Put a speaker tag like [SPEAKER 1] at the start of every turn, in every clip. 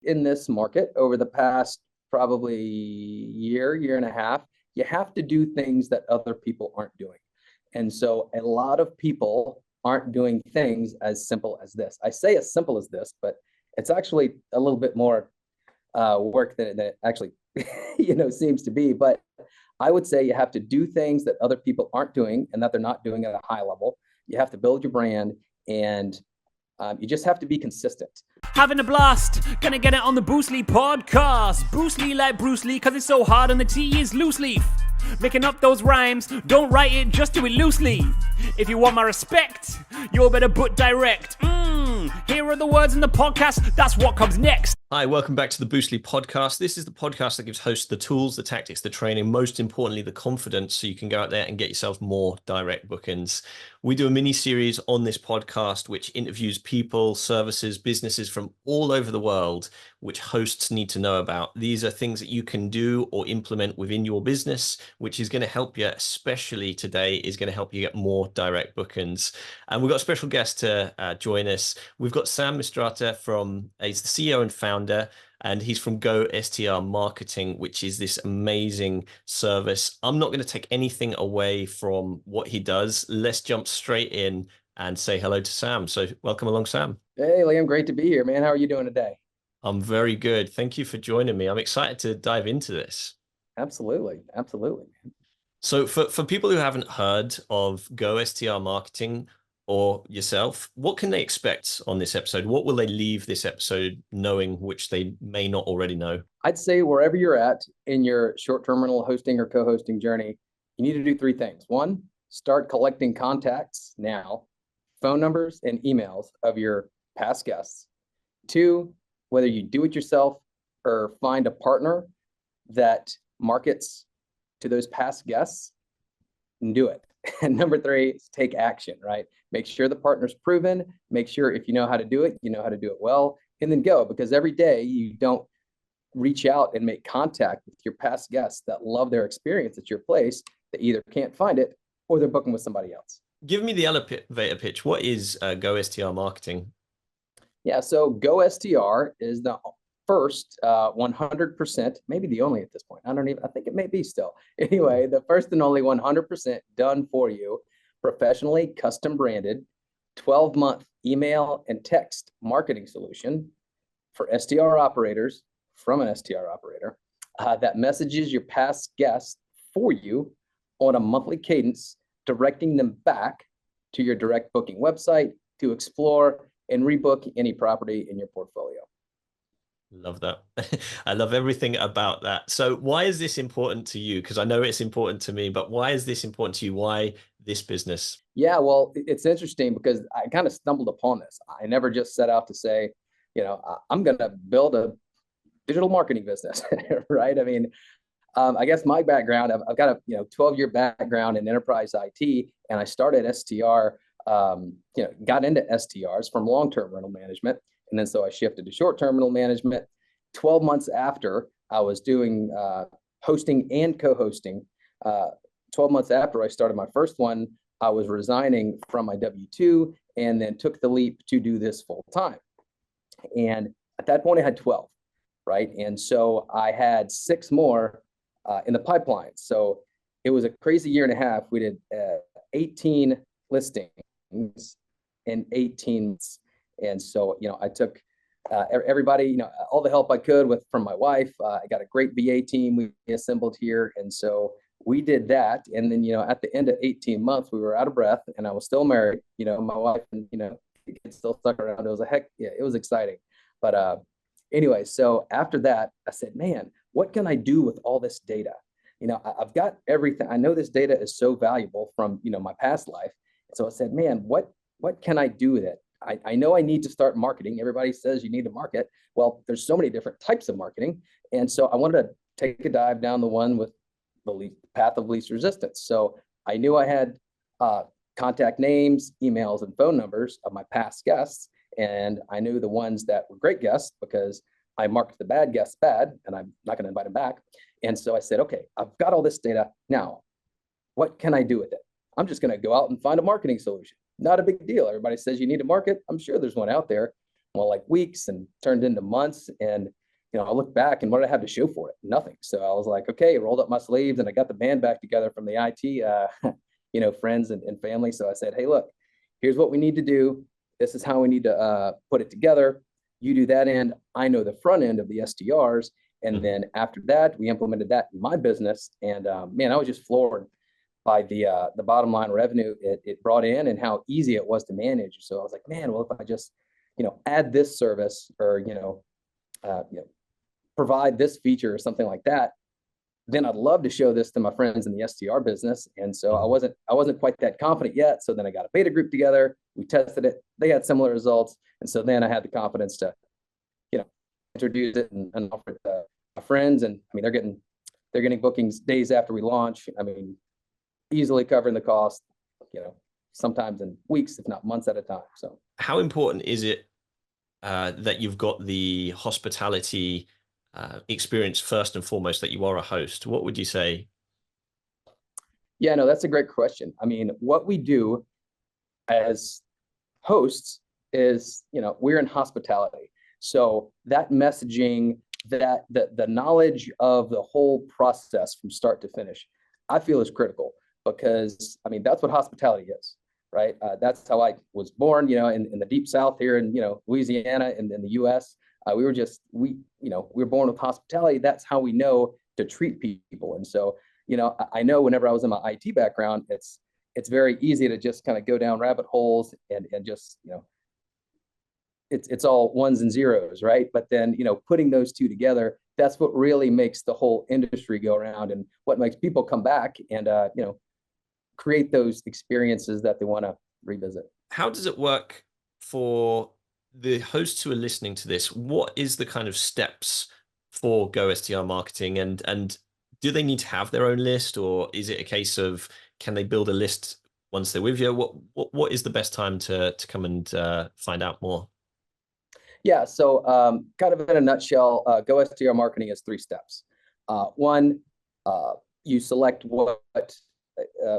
[SPEAKER 1] in this market over the past probably year and a half, you have to do things that other people aren't doing. And so a lot of people aren't doing things as simple as this. I say as simple as this, but it's actually a little bit more work than it actually seems to be. But I would say you have to do things that other people aren't doing and that they're not doing at a high level. You have to build your brand, and you just have to be consistent.
[SPEAKER 2] Having a blast, gonna get it on the Bruce Lee podcast. Bruce Lee like Bruce Lee, cause it's so hard and the T is loose leaf. Making up those rhymes, don't write it, just do it loosely. If you want my respect, you better put direct. Here are the words in the podcast, that's what comes next.
[SPEAKER 3] Hi, welcome back to the Bruce Lee podcast. This is the podcast that gives hosts the tools, the tactics, the training, most importantly, the confidence so you can go out there and get yourself more direct bookings. We do a mini series on this podcast, which interviews people, services, businesses from all over the world, which hosts need to know about. These are things that you can do or implement within your business, which is going to help you, especially today, is going to help you get more direct bookings. And we've got a special guest to join us. We've got Sam Mistrata he's the CEO and founder, and he's from GO STR Marketing, which is this amazing service. I'm not going to take anything away from what he does. Let's jump straight in and say hello to Sam. So welcome along, Sam.
[SPEAKER 1] Hey, Liam, great to be here, man. How are you doing today?
[SPEAKER 3] I'm very good. Thank you for joining me. I'm excited to dive into this.
[SPEAKER 1] Absolutely.
[SPEAKER 3] So for people who haven't heard of GO STR Marketing or yourself, what can they expect on this episode? What will they leave this episode knowing, which they may not already know?
[SPEAKER 1] I'd say wherever you're at in your short-term rental hosting or co-hosting journey, you need to do three things. One, start collecting contacts now, phone numbers and emails of your past guests. Two, whether you do it yourself or find a partner that markets to those past guests, and do it. And number three is take action, right? Make sure the partner's proven, make sure if you know how to do it, you know how to do it well, and then go. Because every day you don't reach out and make contact with your past guests that love their experience at your place, they either can't find it or they're booking with somebody else.
[SPEAKER 3] Give me the elevator pitch. What is GO STR Marketing?
[SPEAKER 1] Yeah, so GO STR is the first 100%, maybe the only at this point. I think it may be still. Anyway, the first and only 100% done for you, professionally custom branded, 12-month email and text marketing solution for STR operators from an STR operator that messages your past guests for you on a monthly cadence, directing them back to your direct booking website to explore and rebook any property in your portfolio.
[SPEAKER 3] Love that. I love everything about that. So why is this important to you? Because I know it's important to me, but why is this important to you? Why this business?
[SPEAKER 1] Yeah, well, it's interesting because I kind of stumbled upon this. I never just set out to say, I'm going to build a digital marketing business, right? I mean, I guess my background, I've got a 12-year background in enterprise IT, and I started STR, got into STRs from long-term rental management. And then so I shifted to short-term rental management. 12 months after I was doing hosting and co-hosting, 12 months after I started my first one, I was resigning from my W-2 and then took the leap to do this full time. And at that point I had 12, right? And so I had 6 more in the pipeline. So it was a crazy year and a half. We did 18 listings in 18 months. And so, I took everybody, all the help I could from my wife. I got a great VA team we assembled here. And so we did that. And then, at the end of 18 months, we were out of breath and I was still married, my wife and, the kids still stuck around. It was it was exciting. But anyway, so after that, I said, man, what can I do with all this data? I've got everything. I know this data is so valuable from, my past life. So I said, man, what can I do with it? I know I need to start marketing. Everybody says you need to market. Well, there's so many different types of marketing. And so I wanted to take a dive down the one with the path of least resistance. So I knew I had contact names, emails, and phone numbers of my past guests. And I knew the ones that were great guests because I marked the bad guests bad, and I'm not going to invite them back. And so I said, okay, I've got all this data. Now, what can I do with it? I'm just going to go out and find a marketing solution. Not a big deal. Everybody says you need to market. I'm sure there's one out there. well, like weeks and turned into months. And, I look back and what did I have to show for it? Nothing. So I was like, okay, rolled up my sleeves and I got the band back together from the IT, friends and family. So I said, hey, look, here's what we need to do. This is how we need to put it together. You do that end. I know the front end of the SDRs. And then after that, we implemented that in my business. And man, I was just floored by the bottom line revenue it brought in and how easy it was to manage. So I was like, man, well, if I just, add this service or, provide this feature or something like that, then I'd love to show this to my friends in the SDR business. And so I wasn't quite that confident yet. So then I got a beta group together. We tested it. They had similar results. And so then I had the confidence to, introduce it and offer it to my friends. And I mean, they're getting bookings days after we launch. I mean, easily covering the cost, sometimes in weeks, if not months at a time. So
[SPEAKER 3] how important is it that you've got the hospitality experience first and foremost, that you are a host? What would you say?
[SPEAKER 1] Yeah, no, that's a great question. I mean, what we do as hosts is, we're in hospitality. So that messaging, that the knowledge of the whole process from start to finish, I feel is critical because, I mean, that's what hospitality is, right? That's how I was born, in the deep South here in, Louisiana and in the US. We were born with hospitality. That's how we know to treat people. And so, I know whenever I was in my IT background, it's very easy to just kind of go down rabbit holes and just, it's all ones and zeros, right? But then, putting those two together, that's what really makes the whole industry go around and what makes people come back and, create those experiences that they want to revisit.
[SPEAKER 3] How does it work for the hosts who are listening to this? What is the kind of steps for Go STR Marketing, and do they need to have their own list, or is it a case of can they build a list once they're with you? What is the best time to come and find out more?
[SPEAKER 1] Yeah, so kind of in a nutshell, Go STR Marketing is 3 steps. One, you select what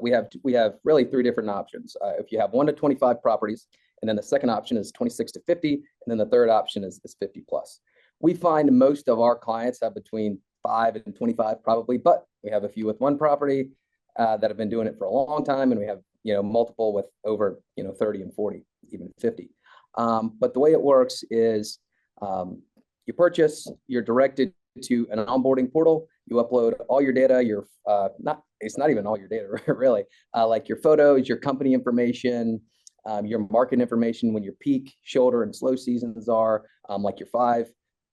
[SPEAKER 1] we have really 3 different options. If you have 1 to 25 properties, and then the second option is 26 to 50, and then the third option is 50 plus. We find most of our clients have between 5 and 25 probably, but we have a few with 1 property that have been doing it for a long time, and we have multiple with over 30 and 40, even 50. But the way it works is you purchase, you're directed to an onboarding portal. You upload all your data, it's not even all your data, really, like your photos, your company information, your market information, when your peak, shoulder, and slow seasons are, like your 5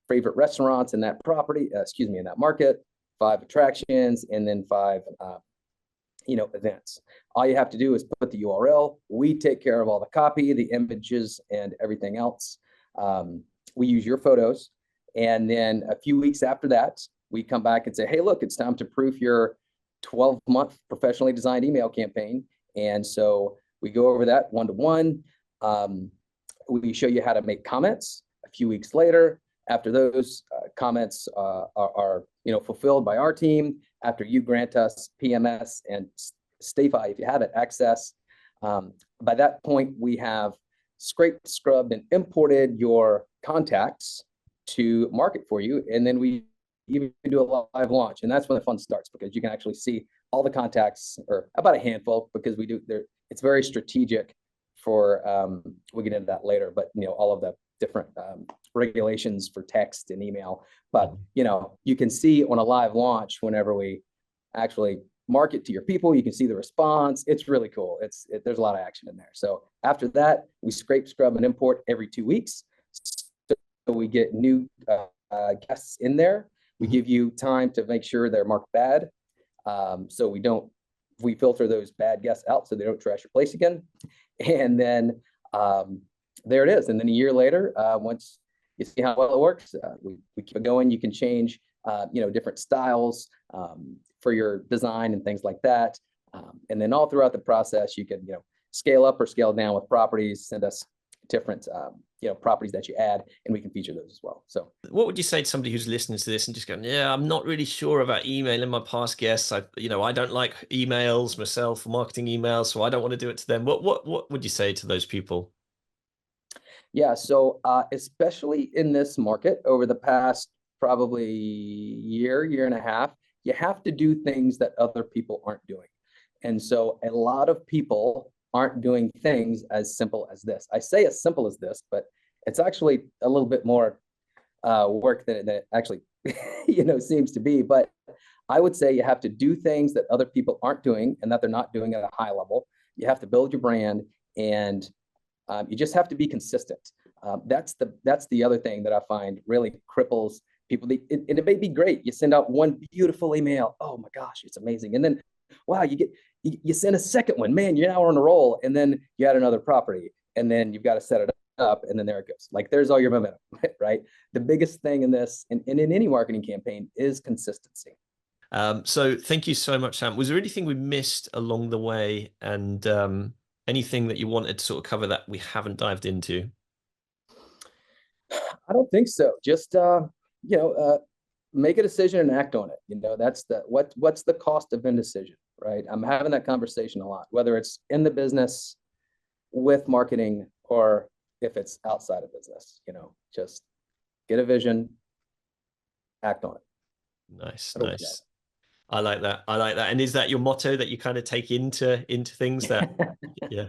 [SPEAKER 1] favorite restaurants in that property, in that market, 5 attractions, and then 5 events. All you have to do is put the URL. We take care of all the copy, the images, and everything else. We use your photos. And then a few weeks after that, we come back and say, hey, look, it's time to proof your 12-month professionally designed email campaign. And so we go over that one-to-one. We show you how to make comments. A few weeks later, after those comments are fulfilled by our team, after you grant us PMS and STAFI, if you have it, access, by that point, we have scraped, scrubbed, and imported your contacts to market for you. And then we even do a live launch. And that's when the fun starts, because you can actually see all the contacts, or about a handful, because we do there. It's very strategic for, we'll get into that later, but all of the different regulations for text and email. But you can see on a live launch, whenever we actually market to your people, you can see the response. It's really cool. There's a lot of action in there. So after that, we scrape, scrub, and import every 2 weeks. So we get new guests in there. We give you time to make sure they're marked bad. So we filter those bad guests out so they don't trash your place again. And then there it is. And then a year later, once you see how well it works, we keep it going. You can change, different styles for your design and things like that. And then all throughout the process, you can, scale up or scale down with properties, send us different, properties that you add, and we can feature those as well. So
[SPEAKER 3] what would you say to somebody who's listening to this and just going, yeah, I'm not really sure about emailing my past guests. I don't like emails myself, marketing emails, so I don't want to do it to them. What would you say to those people?
[SPEAKER 1] Yeah. So especially in this market over the past probably year and a half, you have to do things that other people aren't doing. And so a lot of people aren't doing things as simple as this. I say as simple as this, but it's actually a little bit more work than it actually seems to be. But I would say you have to do things that other people aren't doing and that they're not doing at a high level. You have to build your brand, and you just have to be consistent. That's the other thing that I find really cripples people. And it may be great. You send out one beautiful email. Oh my gosh, it's amazing. And then, wow, you send a second one. Man, you're now on a roll. And then you add another property, and then you've got to set it up, and then there it goes. Like, there's all your momentum, right? The biggest thing in this, and in any marketing campaign, is consistency.
[SPEAKER 3] So thank you so much, Sam. Was there anything we missed along the way, and anything that you wanted to sort of cover that we haven't dived into?
[SPEAKER 1] I don't think so. Just make a decision and act on it. That's what's the cost of indecision, right? I'm having that conversation a lot, whether it's in the business with marketing or if it's outside of business. Just get a vision, act on it.
[SPEAKER 3] Nice. I like that. And is that your motto that you kind of take into things that, yeah?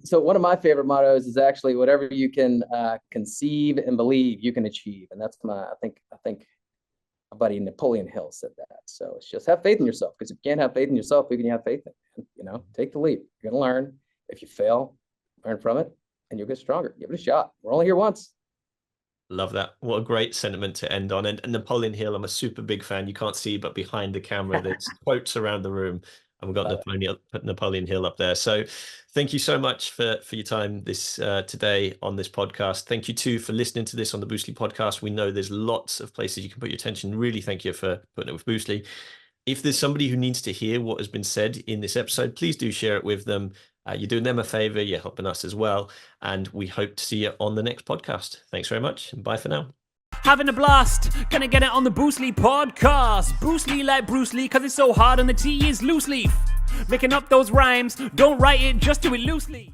[SPEAKER 1] So one of my favorite mottos is actually, whatever you can conceive and believe, you can achieve. And that's I think my buddy Napoleon Hill said that. So it's just have faith in yourself, because if you can't have faith in yourself, who can you have faith in? Take the leap. You're going to learn. If you fail, learn from it, and you'll get stronger. Give it a shot. We're only here once.
[SPEAKER 3] Love that. What a great sentiment to end on. And Napoleon Hill, I'm a super big fan. You can't see, but behind the camera, there's quotes around the room. And we've got Napoleon Hill up there. So thank you so much for your time today on this podcast. Thank you too for listening to this on the Boostly podcast. We know there's lots of places you can put your attention. Really thank you for putting it with Boostly. If there's somebody who needs to hear what has been said in this episode, please do share it with them. You're doing them a favor. You're helping us as well. And we hope to see you on the next podcast. Thanks very much. And bye for now.
[SPEAKER 2] Having a blast, gonna get it on the Boostly podcast. Boostly like Bruce Lee, cause it's so hard and the T is loose leaf. Making up those rhymes, don't write it, just do it loosely.